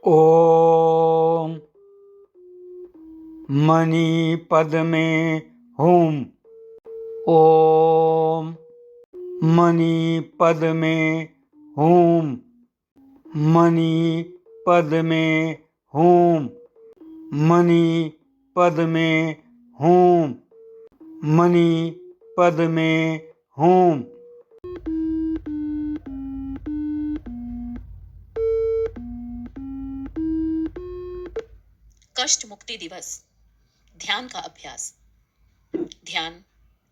ओम मणिपद में हूम। ओम मणिपद में हूम। मणिपद में हूम। मणिपद में हूम। मणिपद में हूम। कष्ट मुक्ति दिवस। ध्यान का अभ्यास। ध्यान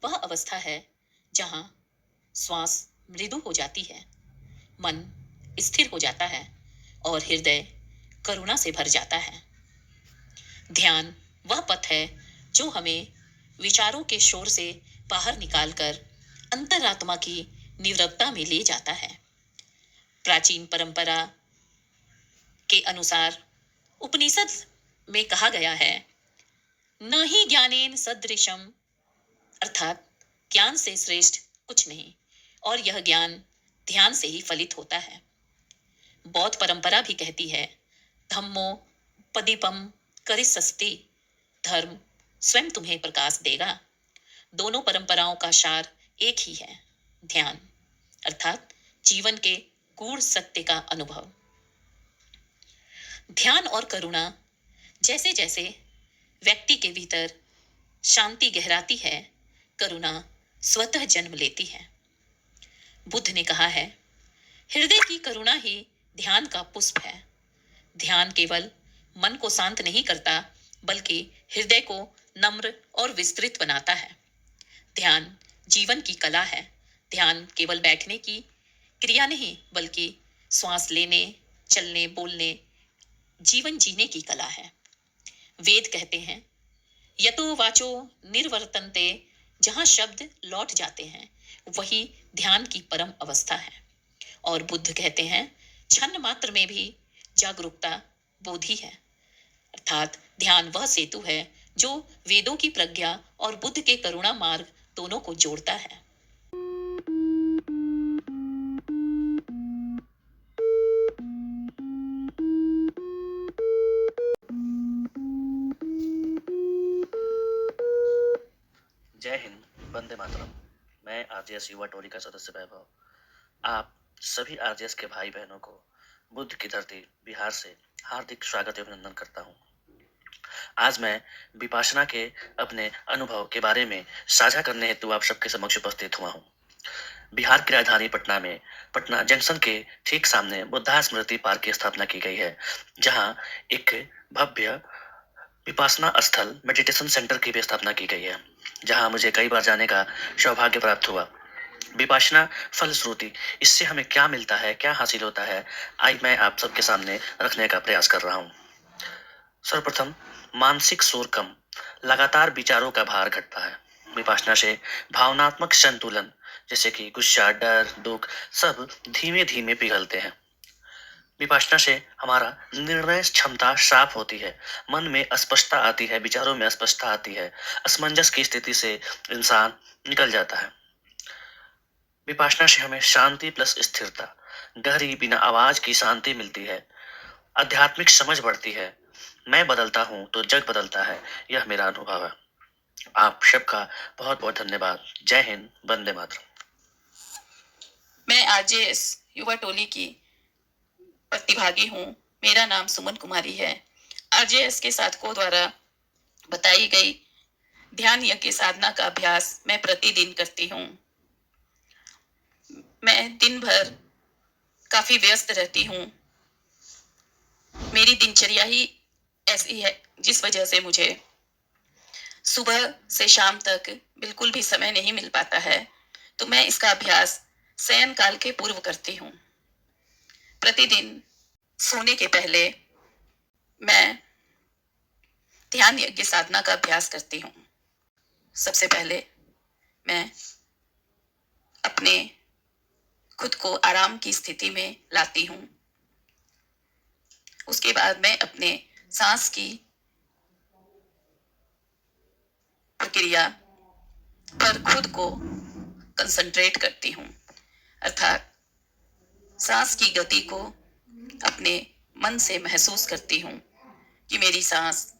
वह अवस्था है जहां श्वास मृदु हो जाती है, मन स्थिर हो जाता है और हृदय करुणा से भर जाता है। ध्यान वह पथ है जो हमें विचारों के शोर से बाहर निकालकर अंतरात्मा की निवृत्ता में ले जाता है। प्राचीन परंपरा के अनुसार उपनिषद में कहा गया है, न ही ज्ञानेन सदृशम, अर्थात ज्ञान से श्रेष्ठ कुछ नहीं, और यह ज्ञान ध्यान से ही फलित होता है। बौद्ध परंपरा भी कहती है, धम्मो पदीपम करिष्यति, धर्म स्वयं तुम्हें प्रकाश देगा। दोनों परंपराओं का सार एक ही है, ध्यान, अर्थात जीवन के गूढ़ सत्य का अनुभव। ध्यान और करुणा। जैसे जैसे व्यक्ति के भीतर शांति गहराती है, करुणा स्वतः जन्म लेती है। बुद्ध ने कहा है, हृदय की करुणा ही ध्यान का पुष्प है। ध्यान केवल मन को शांत नहीं करता, बल्कि हृदय को नम्र और विस्तृत बनाता है। ध्यान जीवन की कला है। ध्यान केवल बैठने की क्रिया नहीं, बल्कि श्वास लेने, चलने, बोलने, जीवन जीने की कला है। वेद कहते हैं, यतो वाचो निर्वर्तन्ते, जहां शब्द लौट जाते हैं वही ध्यान की परम अवस्था है। और बुद्ध कहते हैं, क्षण मात्र में भी जागरूकता बोधि है, अर्थात ध्यान वह सेतु है जो वेदों की प्रज्ञा और बुद्ध के करुणा मार्ग दोनों को जोड़ता है। जय हिंद, वंदे मातरम। मैं आरजेएस युवा टोली का सदस्य वैभव आप सभी आरजेएस के भाई बहनों को बुद्ध की धरती बिहार से हार्दिक स्वागत एवं अभिनंदन करता हूँ। आज मैं विपासना के अपने अनुभव के बारे में साझा करने हेतु आप सबके समक्ष उपस्थित हुआ हूँ। बिहार की राजधानी पटना में पटना जंक्शन के ठीक सामने बुद्धा स्मृति पार्क की स्थापना की गई है, जहाँ एक भव्य विपासना स्थल मेडिटेशन सेंटर की भी स्थापना की गई है, जहां मुझे कई बार जाने का सौभाग्य प्राप्त हुआ। विपासना फलश्रुति, इससे हमें क्या मिलता है, क्या हासिल होता है, आज मैं आप सबके सामने रखने का प्रयास कर रहा हूँ। सर्वप्रथम, मानसिक शोर कम, लगातार विचारों का भार घटता है। विपासना से भावनात्मक संतुलन, जैसे कि गुस्सा, डर, दुख, सब धीमे धीमे पिघलते हैं। विपासना से हमारा निर्णय क्षमता साफ होती है, मन में स्पष्टता आती है, विचारों में स्पष्टता आती है, असमंजस की स्थिति से इंसान निकल जाता है। विपासना से हमें शांति प्लस स्थिरता, गहरी बिना आवाज की शांति मिलती है, आध्यात्मिक समझ बढ़ती है। मैं बदलता हूँ तो जग बदलता है, यह मेरा अनुभव है। आप सबका बहुत बहुत धन्यवाद। जय हिंद, वंदे मातरम। मैं आरजेएस युवा टोली की प्रतिभागी हूँ। मेरा नाम सुमन कुमारी है। आरजेएस के साधकों द्वारा बताई गई ध्यान यज्ञ साधना का अभ्यास मैं प्रतिदिन करती हूँ। मैं दिन भर काफी व्यस्त रहती हूँ। मेरी दिनचर्या ही ऐसी है जिस वजह से मुझे सुबह से शाम तक बिल्कुल भी समय नहीं मिल पाता है, तो मैं इसका अभ्यास शयन काल के पूर्व करती हूँ। प्रतिदिन सोने के पहले मैं ध्यान यज्ञ साधना का अभ्यास करती हूँ। सबसे पहले मैं अपने खुद को आराम की स्थिति में लाती हूँ। उसके बाद मैं अपने सांस की प्रक्रिया पर खुद को कंसंट्रेट करती हूँ, अर्थात सांस की गति को अपने मन से महसूस करती हूँ कि मेरी सांस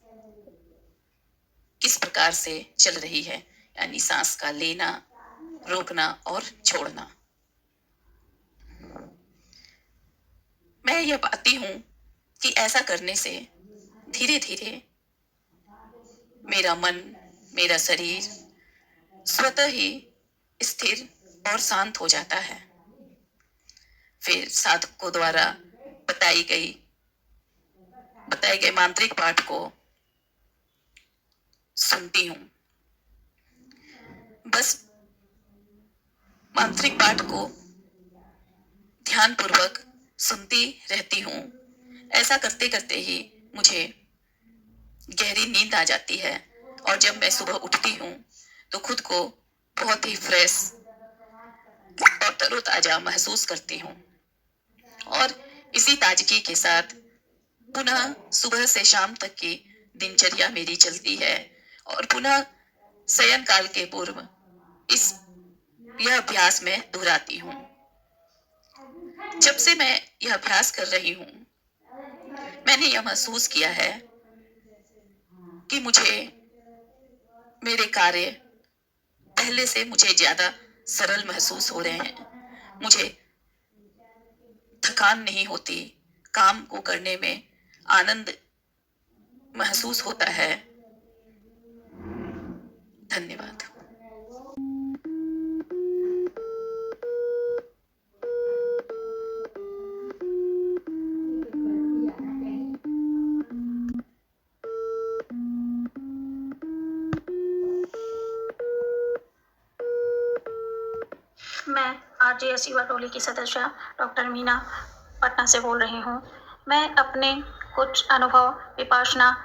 किस प्रकार से चल रही है, यानी सांस का लेना, रोकना और छोड़ना। मैं यह पाती हूँ कि ऐसा करने से धीरे धीरे मेरा मन, मेरा शरीर स्वतः ही स्थिर और शांत हो जाता है। फिर साधकों द्वारा बताए गए मांत्रिक पाठ को सुनती हूँ। बस मांत्रिक पाठ को ध्यान पूर्वक सुनती रहती हूँ। ऐसा करते करते ही मुझे गहरी नींद आ जाती है और जब मैं सुबह उठती हूँ तो खुद को बहुत ही फ्रेश और तरोताजा महसूस करती हूँ और इसी ताजगी के साथ पुनः सुबह से शाम तक की दिनचर्या मेरी चलती है और पुनः शयन काल के पूर्व यह अभ्यास में दोहराती हूँ। जब से मैं यह अभ्यास कर रही हूँ, मैंने यह महसूस किया है कि मुझे मेरे कार्य पहले से मुझे ज्यादा सरल महसूस हो रहे हैं। मुझे थकान नहीं होती, काम को करने में आनंद महसूस होता है। धन्यवाद। मैं आरजेएस युवा टोली की सदस्य डॉक्टर मीना पटना से बोल रही हूँ। मैं अपने कुछ अनुभव विपासना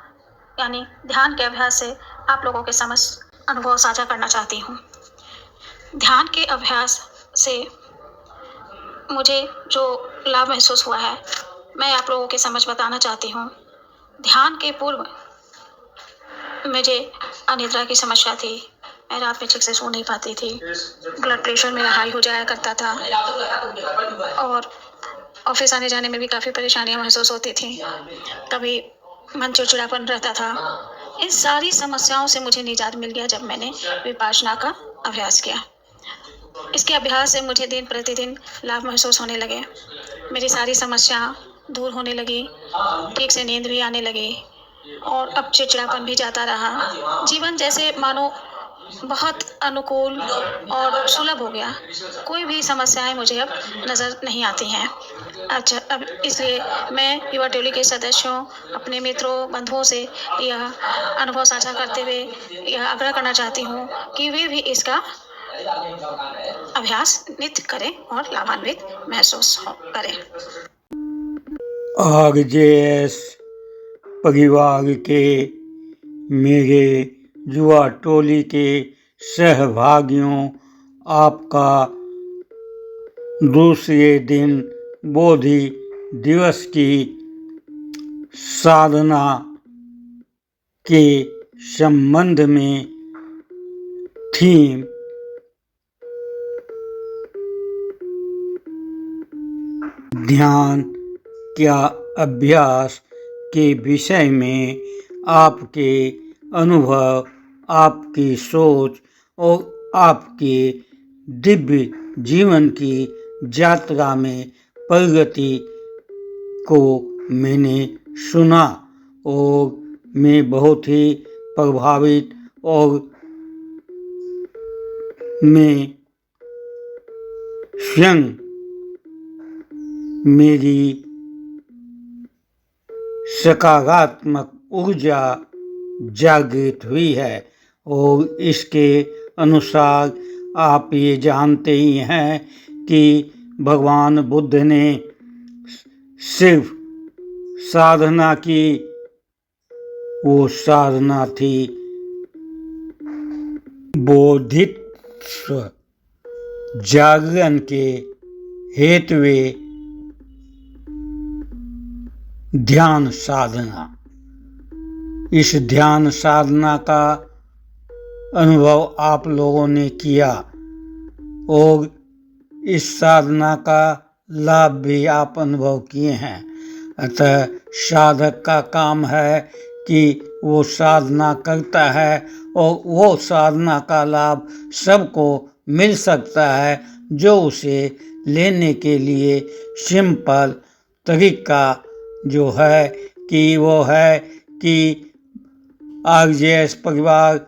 यानी ध्यान के अभ्यास से आप लोगों के समक्ष अनुभव साझा करना चाहती हूँ। ध्यान के अभ्यास से मुझे जो लाभ महसूस हुआ है, मैं आप लोगों के समक्ष बताना चाहती हूँ। ध्यान के पूर्व मुझे अनिद्रा की समस्या थी। मैं रात में ठीक से सो नहीं पाती थी। ब्लड प्रेशर मेरा हाई हो जाया करता था और ऑफिस आने जाने में भी काफ़ी परेशानियां महसूस होती थी। कभी मन चिड़चिड़ापन रहता था। इन सारी समस्याओं से मुझे निजात मिल गया जब मैंने विपासना का अभ्यास किया। इसके अभ्यास से मुझे दिन प्रतिदिन लाभ महसूस होने लगे। मेरी सारी समस्या दूर होने लगी, ठीक से नींद भी आने लगी और अब चिड़चिड़ापन भी जाता रहा। जीवन जैसे मानो बहुत अनुकूल और सुलभ हो गया। कोई भी समस्याएं मुझे अब नज़र नहीं आती हैं। अच्छा, अब इसलिए मैं युवा टोली के सदस्यों, अपने मित्रों, बंधुओं से यह अनुभव साझा करते हुए यह आग्रह करना चाहती हूँ कि वे भी इसका अभ्यास नित्य करें और लाभान्वित महसूस करें। आरजेएस परिवार के मेरे युवा टोली के सहभागियों, आपका दूसरे दिन बोधि दिवस की साधना के संबंध में थीम ध्यान क्या अभ्यास के विषय में आपके अनुभव, आपकी सोच और आपके दिव्य जीवन की यात्रा में प्रगति को मैंने सुना और मैं बहुत ही प्रभावित और मैं स्वयं मेरी सकारात्मक ऊर्जा जागृत हुई है और इसके अनुसार आप ये जानते ही हैं कि भगवान बुद्ध ने सिर्फ साधना की, वो साधना थी बोधित्व जागरण के हेतुए ध्यान साधना। इस ध्यान साधना का अनुभव आप लोगों ने किया और इस साधना का लाभ भी आप अनुभव किए हैं। अतः साधक का काम है कि वो साधना करता है और वो साधना का लाभ सबको मिल सकता है जो उसे लेने के लिए सिंपल तरीका जो है कि वो है कि आरजेएस परिवार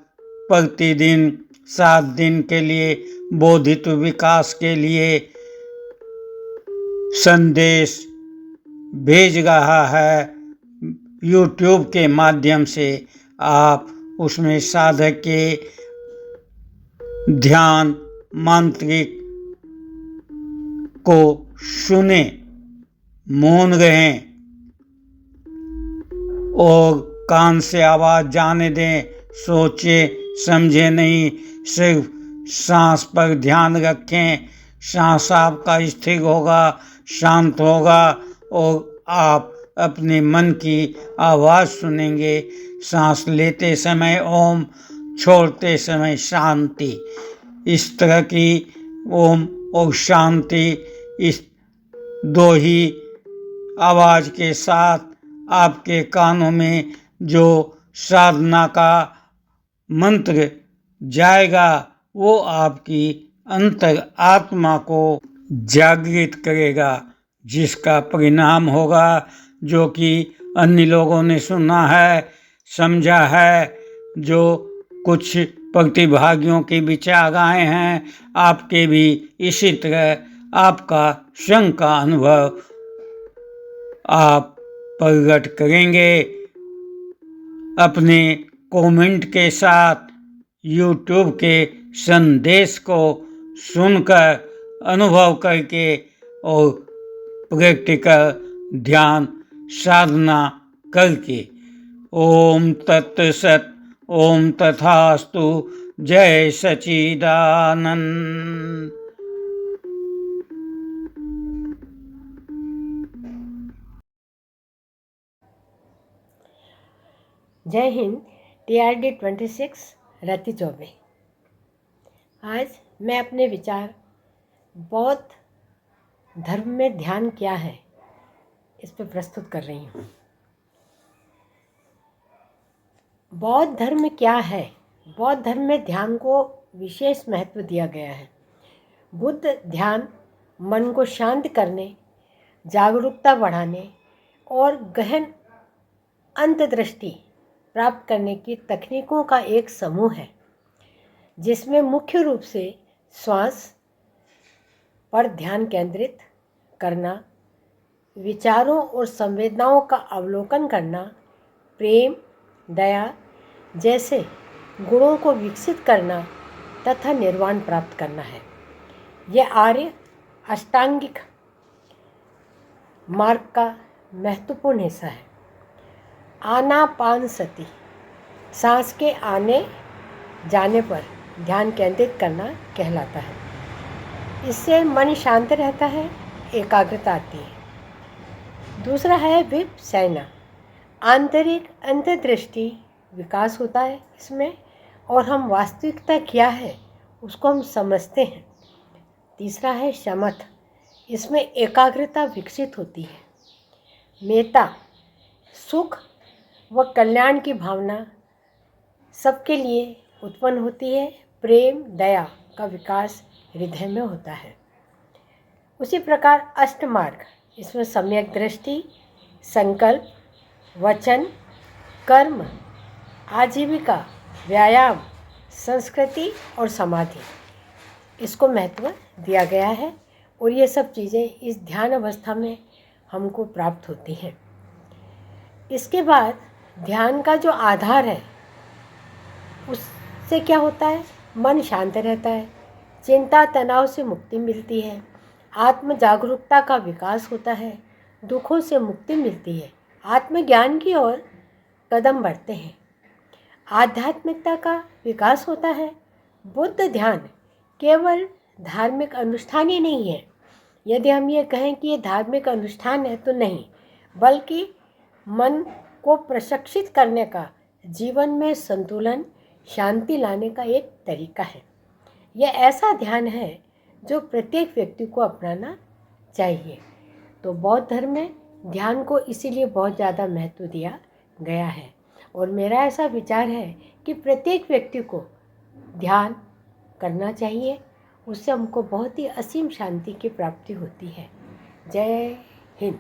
प्रतिदिन 7 दिन के लिए बौद्धित्व विकास के लिए संदेश भेज रहा है यूट्यूब के माध्यम से। आप उसमें साधक के ध्यान मांत्रिक को सुने, मौन रहें और कान से आवाज जाने दें, सोचे समझे नहीं, सिर्फ सांस पर ध्यान रखें। सांस आपका स्थिर होगा, शांत होगा और आप अपने मन की आवाज़ सुनेंगे। सांस लेते समय ओम, छोड़ते समय शांति। इस तरह की ओम और शांति इस दो ही आवाज़ के साथ आपके कानों में जो साधना का मंत्र जाएगा वो आपकी अंतर आत्मा को जागृत करेगा, जिसका परिणाम होगा जो कि अन्य लोगों ने सुना है, समझा है। जो कुछ प्रतिभागियों के विचार आए हैं, आपके भी इसी तरह आपका स्वयं का अनुभव आप प्रकट करेंगे अपने कमेंट के साथ। यूट्यूब के संदेश को सुनकर, अनुभव करके और प्रैक्टिकल ध्यान साधना करके। ओम तत्सत, ओम तथास्तु। जय सच्चिदानंद। जय हिंद। TRD 26 रति चौबे। आज मैं अपने विचार बौद्ध धर्म में ध्यान क्या है इस पर प्रस्तुत कर रही हूँ। बौद्ध धर्म क्या है? बौद्ध धर्म में ध्यान को विशेष महत्व दिया गया है। बुद्ध ध्यान मन को शांत करने, जागरूकता बढ़ाने और गहन अंतर्दृष्टि प्राप्त करने की तकनीकों का एक समूह है, जिसमें मुख्य रूप से श्वास पर ध्यान केंद्रित करना, विचारों और संवेदनाओं का अवलोकन करना, प्रेम, दया जैसे गुणों को विकसित करना तथा निर्वाण प्राप्त करना है। यह आर्य अष्टांगिक मार्ग का महत्वपूर्ण हिस्सा है। आनापानसति, सांस के आने जाने पर ध्यान केंद्रित करना कहलाता है। इससे मन शांत रहता है, एकाग्रता आती है। दूसरा है विपश्यना, आंतरिक अंतर्दृष्टि विकास होता है इसमें, और हम वास्तविकता क्या है उसको हम समझते हैं। तीसरा है शमथ, इसमें एकाग्रता विकसित होती है। मेता, सुख व कल्याण की भावना सबके लिए उत्पन्न होती है। प्रेम, दया का विकास हृदय में होता है। उसी प्रकार अष्टमार्ग, इसमें सम्यक दृष्टि, संकल्प, वचन, कर्म, आजीविका, व्यायाम, संस्कृति और समाधि, इसको महत्व दिया गया है। और ये सब चीज़ें इस ध्यान अवस्था में हमको प्राप्त होती हैं। इसके बाद ध्यान का जो आधार है उससे क्या होता है? मन शांत रहता है, चिंता तनाव से मुक्ति मिलती है, आत्म जागरूकता का विकास होता है, दुखों से मुक्ति मिलती है, आत्मज्ञान की ओर कदम बढ़ते हैं, आध्यात्मिकता का विकास होता है। बुद्ध ध्यान केवल धार्मिक अनुष्ठान ही नहीं है। यदि हम ये कहें कि ये धार्मिक अनुष्ठान है तो नहीं, बल्कि मन को प्रशिक्षित करने का, जीवन में संतुलन, शांति लाने का एक तरीका है। यह ऐसा ध्यान है जो प्रत्येक व्यक्ति को अपनाना चाहिए। तो बौद्ध धर्म में ध्यान को इसीलिए बहुत ज़्यादा महत्व दिया गया है। और मेरा ऐसा विचार है कि प्रत्येक व्यक्ति को ध्यान करना चाहिए। उससे हमको बहुत ही असीम शांति की प्राप्ति होती है। जय हिंद।